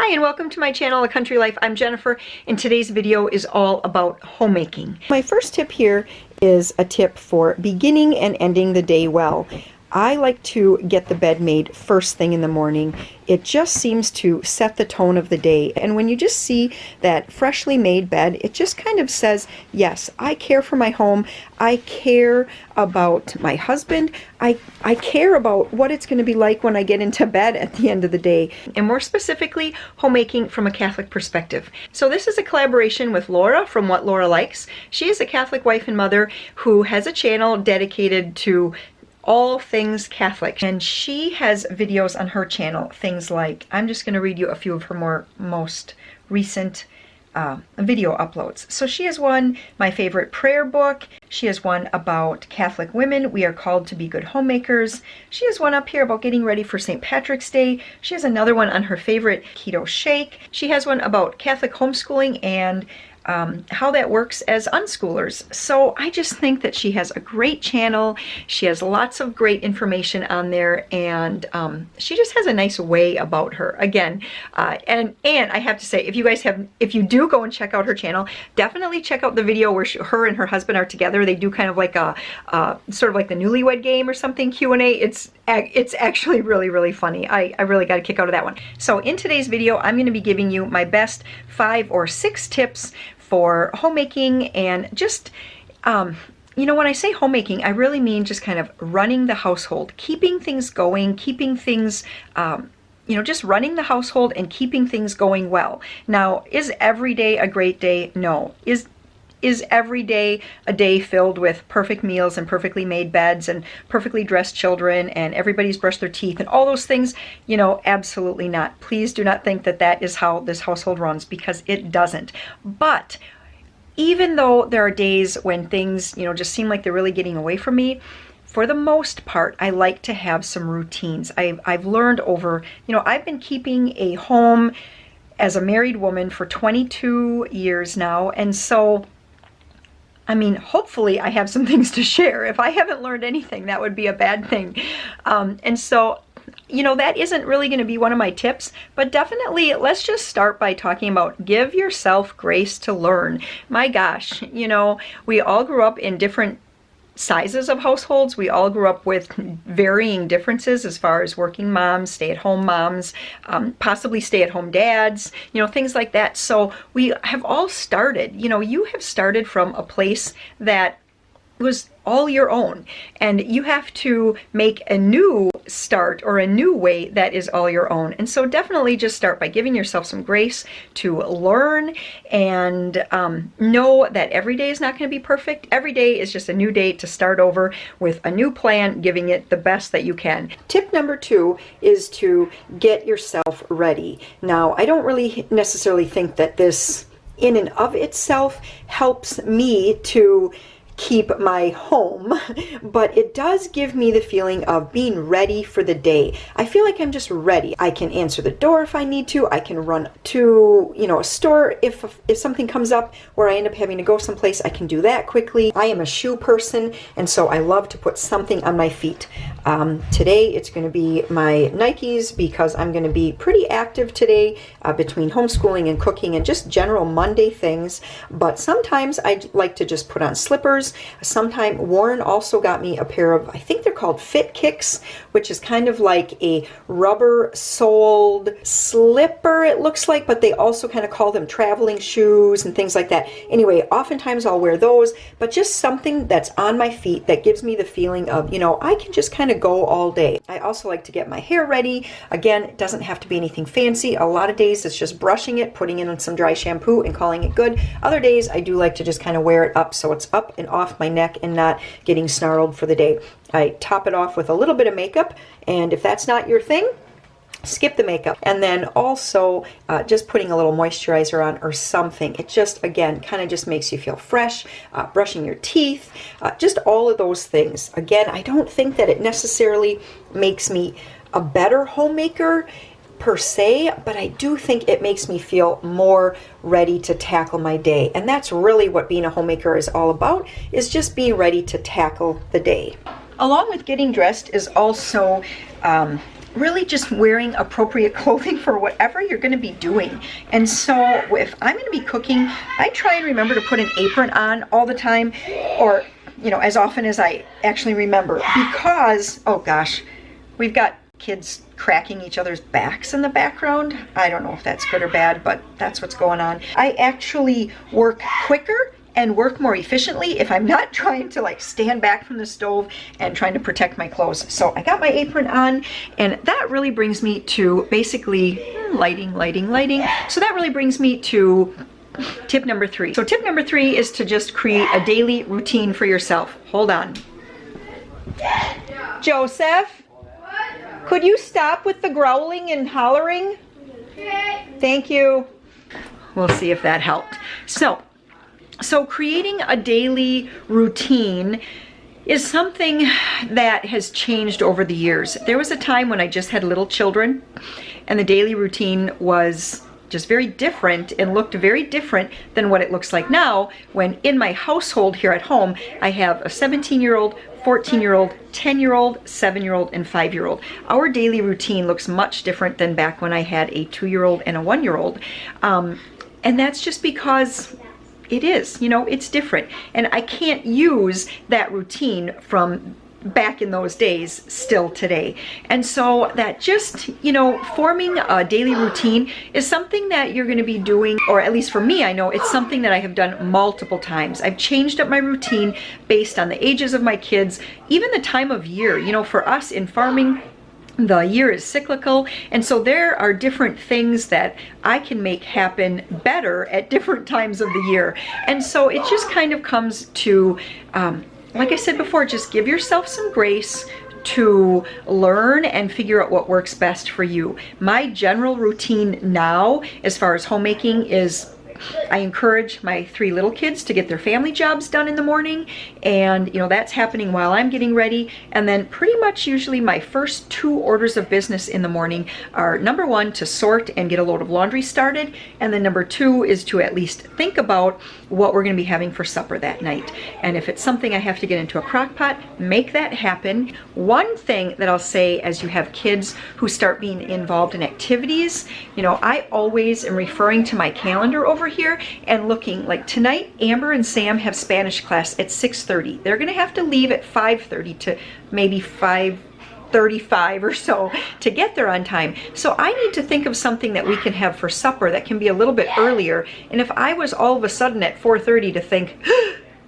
Hi and welcome to my channel, A Country Life. I'm Jennifer and today's video is all about homemaking. My first tip here is a tip for beginning and ending the day well. I like to get the bed made first thing in the morning. It just seems to set the tone of the day. And when you just see that freshly made bed, it just kind of says, yes, I care for my home. I care about my husband. I care about what it's going to be like when I get into bed at the end of the day. And more specifically, homemaking from a Catholic perspective. So this is a collaboration with Laura from What Laura Likes. She is a Catholic wife and mother who has a channel dedicated to all things Catholic, and she has videos on her channel, things like, I'm just going to read you a few of her most recent video uploads. So she has one, My Favorite Prayer Book. She has one about Catholic women. We are called to be good homemakers. She has one up here about getting ready for St. Patrick's Day. She has another one on her favorite keto shake. She has one about Catholic homeschooling and how that works as unschoolers. So I just think that she has a great channel. She has lots of great information on there, and she just has a nice way about her. Again, and I have to say, if you do go and check out her channel, definitely check out the video where her and her husband are together. They do kind of like a sort of like the Newlywed Game or something, Q&A. It's actually really funny. I really got a kick out of that one. So in today's video, I'm going to be giving you my best 5 or 6 tips for homemaking, and just you know, when I say homemaking, I really mean just kind of running the household, keeping things going, keeping things you know, just running the household and keeping things going well. Now, is every day a great day? No. Is every day a day filled with perfect meals and perfectly made beds and perfectly dressed children and everybody's brushed their teeth and all those things? You know, absolutely not. Please do not think that that is how this household runs, because it doesn't. But even though there are days when things, you know, just seem like they're really getting away from me, for the most part, I like to have some routines. I've learned over, you know, I've been keeping a home as a married woman for 22 years now, and so I mean, hopefully I have some things to share. If I haven't learned anything, that would be a bad thing. And so, you know, that isn't really going to be one of my tips, but definitely let's just start by talking about give yourself grace to learn. My gosh, you know, we all grew up in different sizes of households. We all grew up with varying differences as far as working moms, stay-at-home moms, possibly stay-at-home dads, you know, things like that. So we have all started, you know, you have started from a place that was all your own, and you have to make a new start or a new way that is all your own. And so definitely just start by giving yourself some grace to learn, and know that every day is not going to be perfect. Every day is just a new day to start over with a new plan, giving it the best that you can. Tip number 2 is to get yourself ready. Now, I don't really necessarily think that this in and of itself helps me to keep my home, but it does give me the feeling of being ready for the day. I feel like I'm just ready. I can answer the door if I need to. I can run to, you know, a store if something comes up where I end up having to go someplace. I can do that quickly. I am a shoe person, and so I love to put something on my feet. Today it's going to be my Nikes, because I'm going to be pretty active today between homeschooling and cooking and just general Monday things. But sometimes I like to just put on slippers. Sometimes Warren also got me a pair of, I think they're called Fit Kicks, which is kind of like a rubber-soled slipper, it looks like, but they also kind of call them traveling shoes and things like that. Anyway, oftentimes I'll wear those, but just something that's on my feet that gives me the feeling of, you know, I can just kind of go all day. I also like to get my hair ready. Again, it doesn't have to be anything fancy. A lot of days it's just brushing it, putting in some dry shampoo and calling it good. Other days I do like to just kind of wear it up so it's up and off my neck and not getting snarled for the day. I top it off with a little bit of makeup, and if that's not your thing, skip the makeup. And then also just putting a little moisturizer on or something. It just, again, kind of just makes you feel fresh. Brushing your teeth, just all of those things. Again, I don't think that it necessarily makes me a better homemaker per se, but I do think it makes me feel more ready to tackle my day. And that's really what being a homemaker is all about, is just being ready to tackle the day. Along with getting dressed is also really just wearing appropriate clothing for whatever you're going to be doing. And so if I'm going to be cooking, I try and remember to put an apron on all the time, or, you know, as often as I actually remember, because, oh gosh, we've got kids cracking each other's backs in the background. I don't know if that's good or bad, but that's what's going on. I actually work quicker and work more efficiently if I'm not trying to like stand back from the stove and trying to protect my clothes. So I got my apron on, and that really brings me to basically lighting. So that really brings me to tip number 3. So tip number 3 is to just create a daily routine for yourself. Hold on. Joseph, could you stop with the growling and hollering? Thank you. We'll see if that helped. So creating a daily routine is something that has changed over the years. There was a time when I just had little children, and the daily routine was just very different and looked very different than what it looks like now, when in my household here at home, I have a 17-year-old, 14-year-old, 10-year-old, 7-year-old, and 5-year-old. Our daily routine looks much different than back when I had a 2-year-old and a 1-year-old. And that's just because it is, you know, it's different. And I can't use that routine from back in those days still today. And so that just, you know, forming a daily routine is something that you're going to be doing, or at least for me, I know it's something that I have done multiple times. I've changed up my routine based on the ages of my kids, even the time of year. You know, for us in farming, the year is cyclical, and so there are different things that I can make happen better at different times of the year. And so it just kind of comes to, like I said before, just give yourself some grace to learn and figure out what works best for you. My general routine now, as far as homemaking, is I encourage my 3 little kids to get their family jobs done in the morning, and you know, that's happening while I'm getting ready. And then pretty much usually my first 2 orders of business in the morning are, number 1, to sort and get a load of laundry started, and then number 2 is to at least think about what we're going to be having for supper that night. And if it's something I have to get into a crock pot, make that happen. One thing that I'll say, as you have kids who start being involved in activities, you know, I always am referring to my calendar over here and looking, like tonight Amber and Sam have Spanish class at 6:30. They're gonna have to leave at 5:30 to maybe 5:35 or so to get there on time. So I need to think of something that we can have for supper that can be a little bit earlier. And if I was all of a sudden at 4:30 to think,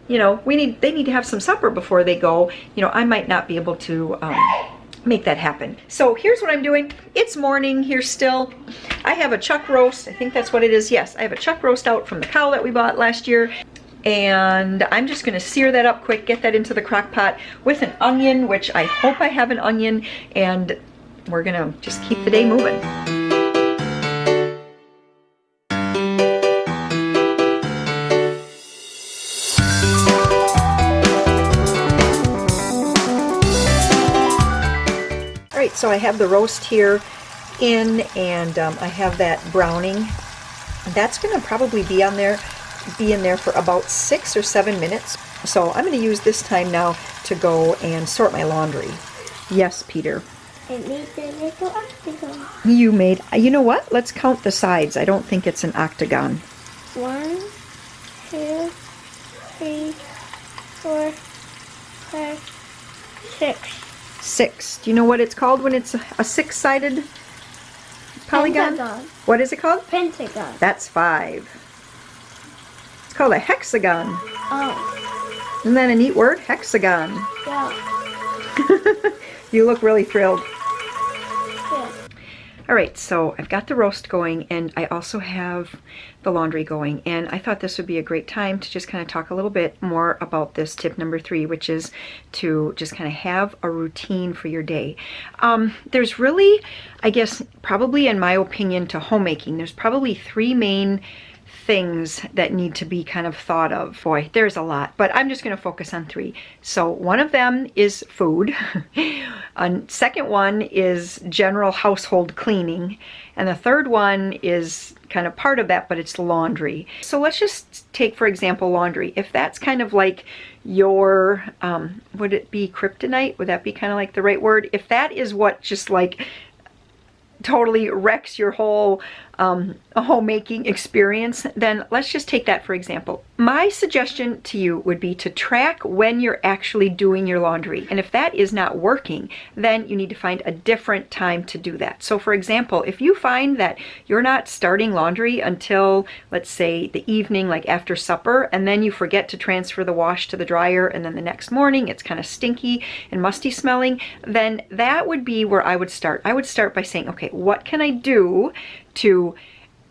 you know, they need to have some supper before they go, you know, I might not be able to make that happen. So here's what I'm doing. It's morning here still. I have a chuck roast. I think that's what it is. Yes, I have a chuck roast out from the cow that we bought last year. And I'm just gonna sear that up quick, get that into the crock pot with an onion, which I hope I have an onion, and we're gonna just keep the day moving. So I have the roast here in, and I have that browning. That's going to probably be in there for about 6 or 7 minutes. So I'm going to use this time now to go and sort my laundry. Yes, Peter. I made the little octagon. You know what? Let's count the sides. I don't think it's an octagon. 1, 2, 3, 4, 5, 6. 6. Do you know what it's called when it's a 6-sided polygon? Pentagon. What is it called? Pentagon. That's 5. It's called a hexagon. Oh. Isn't that a neat word? Hexagon. Yeah. You look really thrilled. Yeah. All right, so I've got the roast going, and I also have the laundry going, and I thought this would be a great time to just kind of talk a little bit more about this tip number 3, which is to just kind of have a routine for your day. There's really, I guess, probably in my opinion, to homemaking, there's probably 3 main things that need to be kind of thought of. Boy, there's a lot, but I'm just going to focus on 3. So one of them is food. A second one is general household cleaning. And the third one is kind of part of that, but it's laundry. So let's just take, for example, laundry. If that's kind of like your, would it be kryptonite? Would that be kind of like the right word? If that is what just like totally wrecks your whole homemaking experience, then let's just take that for example. My suggestion to you would be to track when you're actually doing your laundry. And if that is not working, then you need to find a different time to do that. So for example, if you find that you're not starting laundry until, let's say, the evening, like after supper, and then you forget to transfer the wash to the dryer, and then the next morning it's kind of stinky and musty smelling, then that would be where I would start. I would start by saying, okay, what can I do to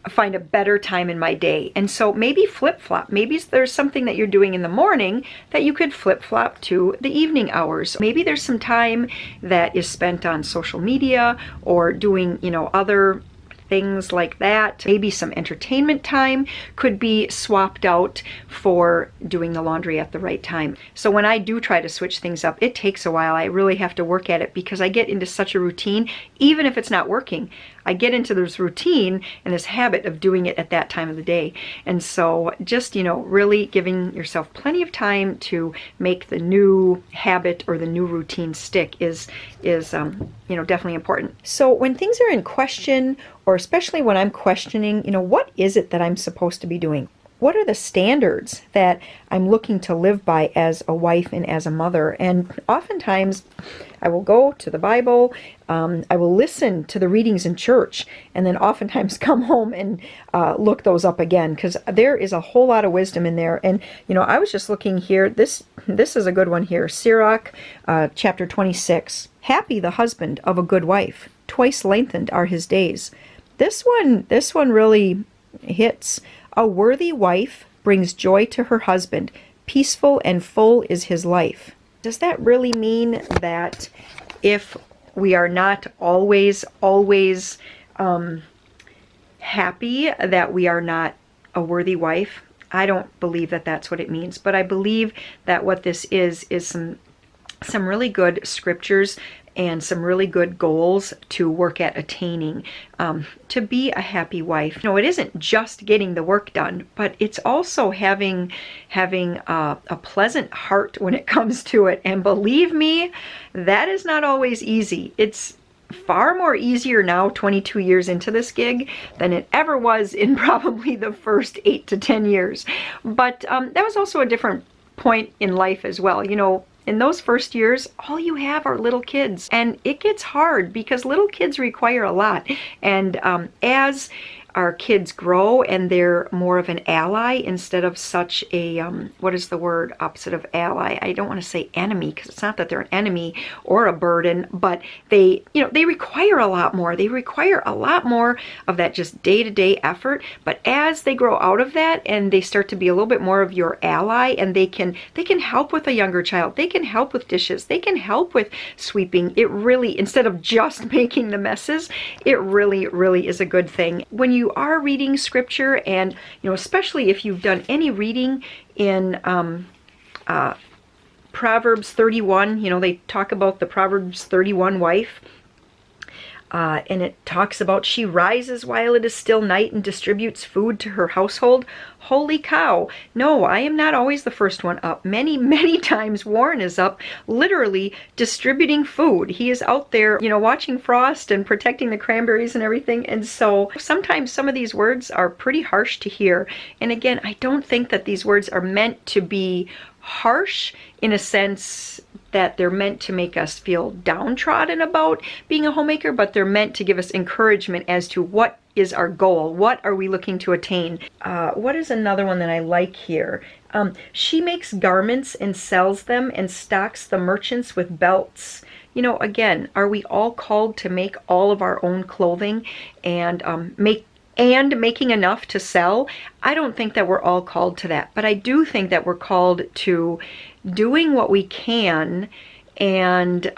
find a better time in my day? And so maybe flip-flop. Maybe there's something that you're doing in the morning that you could flip-flop to the evening hours. Maybe there's some time that is spent on social media or doing, other things like that. Maybe some entertainment time could be swapped out for doing the laundry at the right time. So when I do try to switch things up, it takes a while. I really have to work at it because I get into such a routine, even if it's not working. I get into this routine and this habit of doing it at that time of the day. And so just, really giving yourself plenty of time to make the new habit or the new routine stick is definitely important. So when things are in question, or especially when I'm questioning, what is it that I'm supposed to be doing? What are the standards that I'm looking to live by as a wife and as a mother? And oftentimes I will go to the Bible, I will listen to the readings in church, and then oftentimes come home and look those up again, because there is a whole lot of wisdom in there. And, I was just looking here, this is a good one here, Sirach, chapter 26. Happy the husband of a good wife, twice lengthened are his days. This one really hits. A worthy wife brings joy to her husband. Peaceful and full is his life. Does that really mean that if we are not always happy, that we are not a worthy wife? I don't believe that that's what it means, but I believe that what this is some really good scriptures and some really good goals to work at attaining, to be a happy wife. It isn't just getting the work done, but it's also having a pleasant heart when it comes to it. And believe me, that is not always easy. It's far more easier now, 22 years into this gig, than it ever was in probably the first 8 to 10 years. But that was also a different point in life as well. In those first years, all you have are little kids, and it gets hard because little kids require a lot. And as our kids grow and they're more of an ally instead of such a, what is the word opposite of ally? I don't want to say enemy, because it's not that they're an enemy or a burden, but they require a lot more. They require a lot more of that just day-to-day effort. But as they grow out of that and they start to be a little bit more of your ally, and they can help with a younger child, they can help with dishes, they can help with sweeping, it really, instead of just making the messes, it really, really is a good thing. When you are reading scripture, and especially if you've done any reading in Proverbs 31, they talk about the Proverbs 31 wife, and it talks about she rises while it is still night and distributes food to her household. Holy cow. No, I am not always the first one up. Many, many times Warren is up literally distributing food. He is out there, watching Frost and protecting the cranberries and everything. And so sometimes some of these words are pretty harsh to hear. And again, I don't think that these words are meant to be harsh in a sense that they're meant to make us feel downtrodden about being a homemaker, but they're meant to give us encouragement as to what is our goal. What are we looking to attain? What is another one that I like here? She makes garments and sells them and stocks the merchants with belts. Again, are we all called to make all of our own clothing and making enough to sell? I don't think that we're all called to that, but I do think that we're called to doing what we can and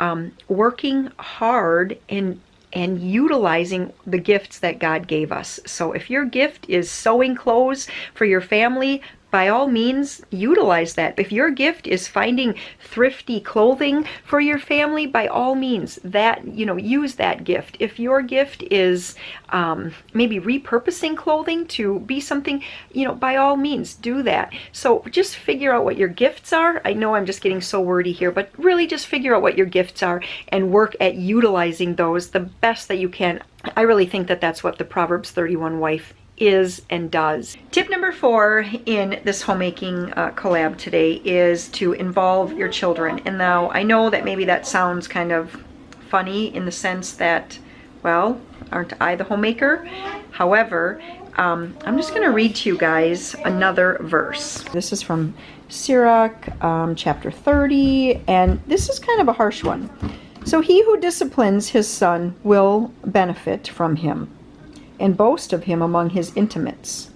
working hard and utilizing the gifts that God gave us. So if your gift is sewing clothes for your family, by all means, utilize that. If your gift is finding thrifty clothing for your family, by all means, use that gift. If your gift is maybe repurposing clothing to be something, by all means, do that. So just figure out what your gifts are. I know I'm just getting so wordy here, but really just figure out what your gifts are and work at utilizing those the best that you can. I really think that that's what the Proverbs 31 wife is and does. Tip number 4 in this homemaking collab today is to involve your children. And now I know that maybe that sounds kind of funny in the sense that, well, aren't I the homemaker? However, I'm just going to read to you guys another verse. This is from Sirach, chapter 30, and this is kind of a harsh one. So he who disciplines his son will benefit from him, and boast of him among his intimates.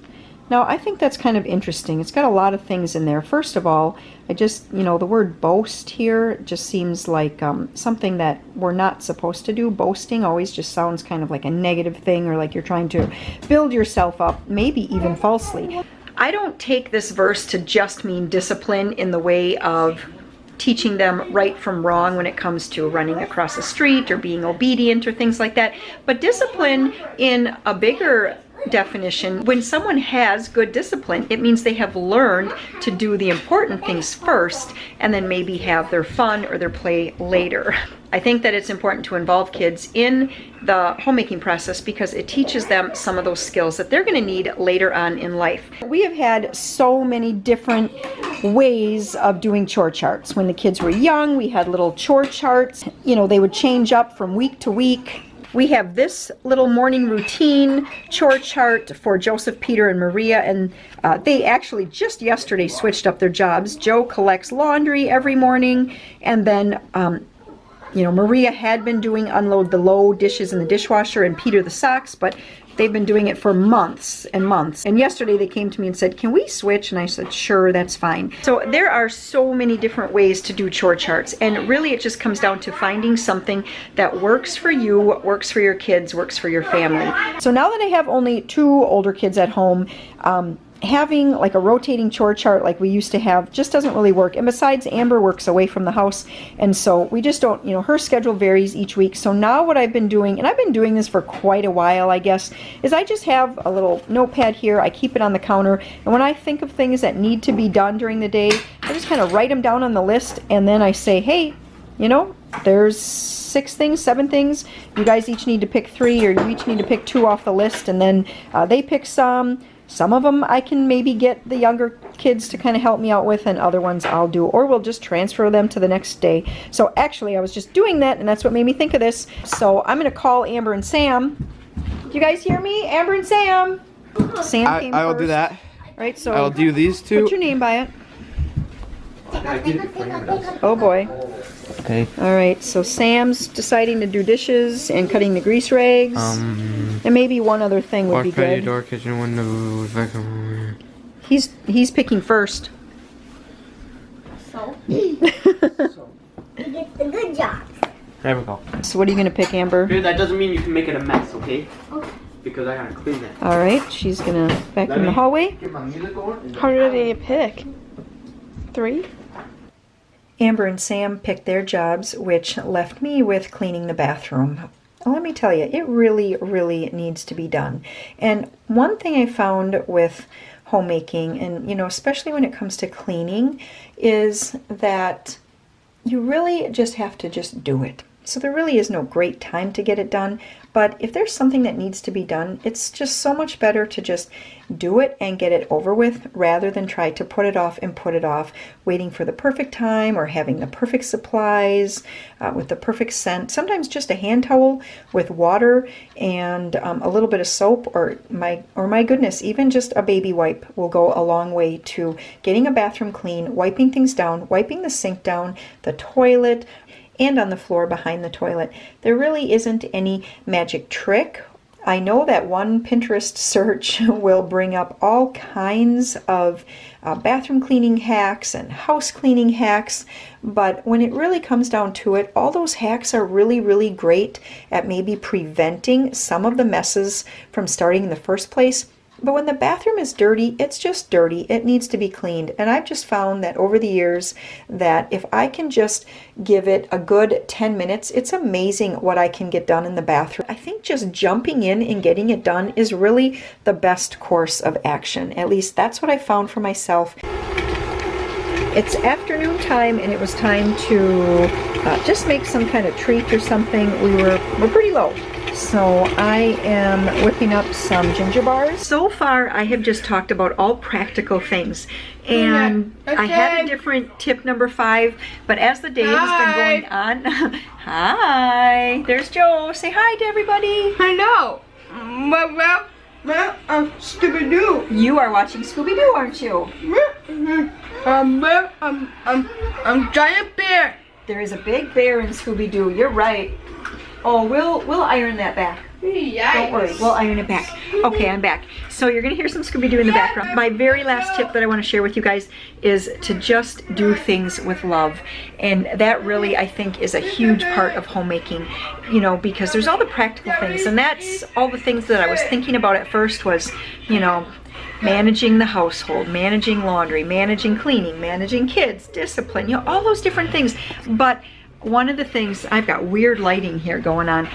Now, I think that's kind of interesting. It's got a lot of things in there. First of all, I just, the word boast here just seems like something that we're not supposed to do. Boasting always just sounds kind of like a negative thing, or like you're trying to build yourself up, maybe even falsely. I don't take this verse to just mean discipline in the way of teaching them right from wrong when it comes to running across the street or being obedient or things like that. But discipline in a bigger definition, when someone has good discipline, it means they have learned to do the important things first and then maybe have their fun or their play later. I think that it's important to involve kids in the homemaking process because it teaches them some of those skills that they're going to need later on in life. We have had so many different ways of doing chore charts. When the kids were young, we had little chore charts. They would change up from week to week. We have this little morning routine chore chart for Joseph, Peter, and Maria, and they actually just yesterday switched up their jobs. Joe collects laundry every morning, and then Maria had been doing unload the low dishes in the dishwasher and Peter the socks, but they've been doing it for months and months. And yesterday they came to me and said, can we switch? And I said, sure, that's fine. So there are so many different ways to do chore charts. And really it just comes down to finding something that works for you, works for your kids, works for your family. So now that I have only 2 older kids at home, having like a rotating chore chart like we used to have just doesn't really work. And besides, Amber works away from the house, and so we just don't, her schedule varies each week. So now what I've been doing, and I've been doing this for quite a while, I guess, is I just have a little notepad here. I keep it on the counter, and when I think of things that need to be done during the day, I just kind of write them down on the list, and then I say, hey, there's 6 things, 7 things. You guys each need to pick 3, or you each need to pick 2 off the list, and then they pick some. Some of them I can maybe get the younger kids to kind of help me out with, and other ones I'll do, or we'll just transfer them to the next day. So actually I was just doing that, and that's what made me think of this. So I'm going to call Amber and Sam. Do you guys hear me? Amber and Sam. Sam came I will first. do that. Right, so I'll do these 2. Put your name by it. Oh boy. Okay. All right, so Sam's deciding to do dishes and cutting the grease rags. And maybe one other thing would be patio good. door, kitchen window, vacuum. He's picking first. So he gets the good job. There we go. So what are you going to pick, Amber? That doesn't mean you can make it a mess, okay? Because I gotta clean that. All right, she's going to vacuum the hallway. How did you pick? 3? Amber and Sam picked their jobs, which left me with cleaning the bathroom. Let me tell you, it really, really needs to be done. And one thing I found with homemaking, and especially when it comes to cleaning, is that you really just have to just do it. So there really is no great time to get it done, but if there's something that needs to be done, it's just so much better to just do it and get it over with rather than try to put it off and put it off, waiting for the perfect time or having the perfect supplies with the perfect scent. Sometimes just a hand towel with water and a little bit of soap, or my goodness, even just a baby wipe will go a long way to getting a bathroom clean, wiping things down, wiping the sink down, the toilet, and on the floor behind the toilet. There really isn't any magic trick. I know that one Pinterest search will bring up all kinds of bathroom cleaning hacks and house cleaning hacks, but when it really comes down to it, all those hacks are really, really great at maybe preventing some of the messes from starting in the first place. But when the bathroom is dirty, it's just dirty. It needs to be cleaned. And I've just found that over the years that if I can just give it a good 10 minutes, it's amazing what I can get done in the bathroom. I think just jumping in and getting it done is really the best course of action. At least that's what I found for myself. It's afternoon time, and it was time to just make some kind of treat or something. We're pretty low. So I am whipping up some ginger bars. So far I have just talked about all practical things, and I had a different tip number 5, but as the day has been going on, hi, there's Joe, say hi to everybody. Hello. Scooby-Doo. You are watching Scooby-Doo, aren't you? Giant bear. There is a big bear in Scooby-Doo, you're right. Oh, we'll iron that back. Yikes. Don't worry, we'll iron it back. Okay, I'm back. So you're gonna hear some Scooby-Doo in the background. My very last tip that I wanna share with you guys is to just do things with love. And that really, I think, is a huge part of homemaking, you know, because there's all the practical things, and that's all the things that I was thinking about at first was, you know, managing the household, managing laundry, managing cleaning, managing kids, discipline, you know, all those different things. But one of the things, I've got weird lighting here going on,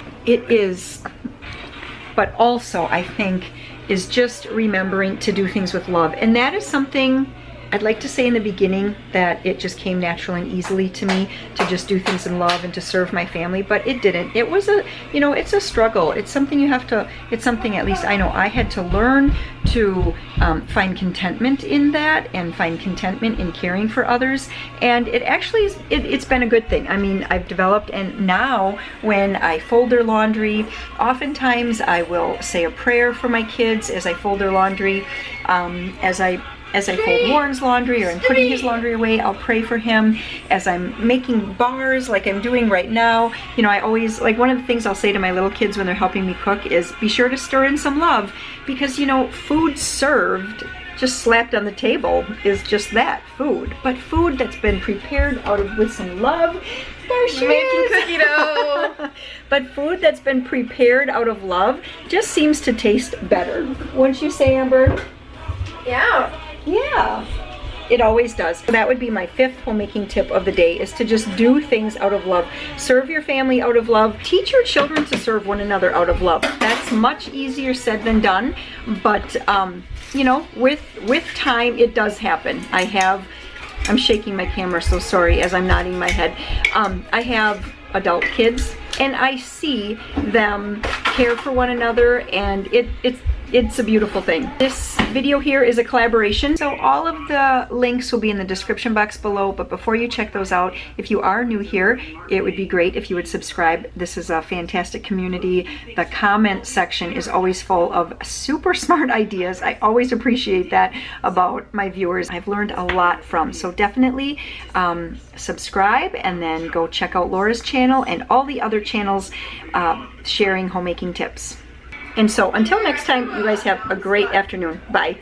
but also I think is just remembering to do things with love. And that is something I'd like to say in the beginning that it just came naturally and easily to me to just do things in love and to serve my family, but it didn't. It was a, you know, it's a struggle. It's something you have to, it's something at least I know I had to learn to find contentment in that and find contentment in caring for others. And it actually is, it's been a good thing. I mean, I've developed, and now when I fold their laundry, oftentimes I will say a prayer for my kids as I fold their laundry, as I fold Warren's laundry or I'm putting his laundry away, I'll pray for him. As I'm making bars like I'm doing right now, you know, I always, like, one of the things I'll say to my little kids when they're helping me cook is be sure to stir in some love, because, you know, food served, just slapped on the table, is just that, food. But food that's been prepared with some love, there she is. Making cookie dough. But food that's been prepared out of love just seems to taste better. Wouldn't you say, Amber? Yeah. Yeah, it always does. So that would be my 5th homemaking tip of the day, is to just do things out of love. Serve your family out of love. Teach your children to serve one another out of love. That's much easier said than done, but you know, with time it does happen. I'm shaking my camera, so sorry, as I'm nodding my head. I have adult kids, and I see them care for one another, and it's a beautiful thing. This video here is a collaboration, so all of the links will be in the description box below, but before you check those out, if you are new here, it would be great if you would subscribe. This is a fantastic community. The comment section is always full of super smart ideas. I always appreciate that about my viewers. I've learned a lot from, so definitely subscribe, and then go check out Laura's channel and all the other channels sharing homemaking tips. And so until next time, you guys have a great afternoon. Bye.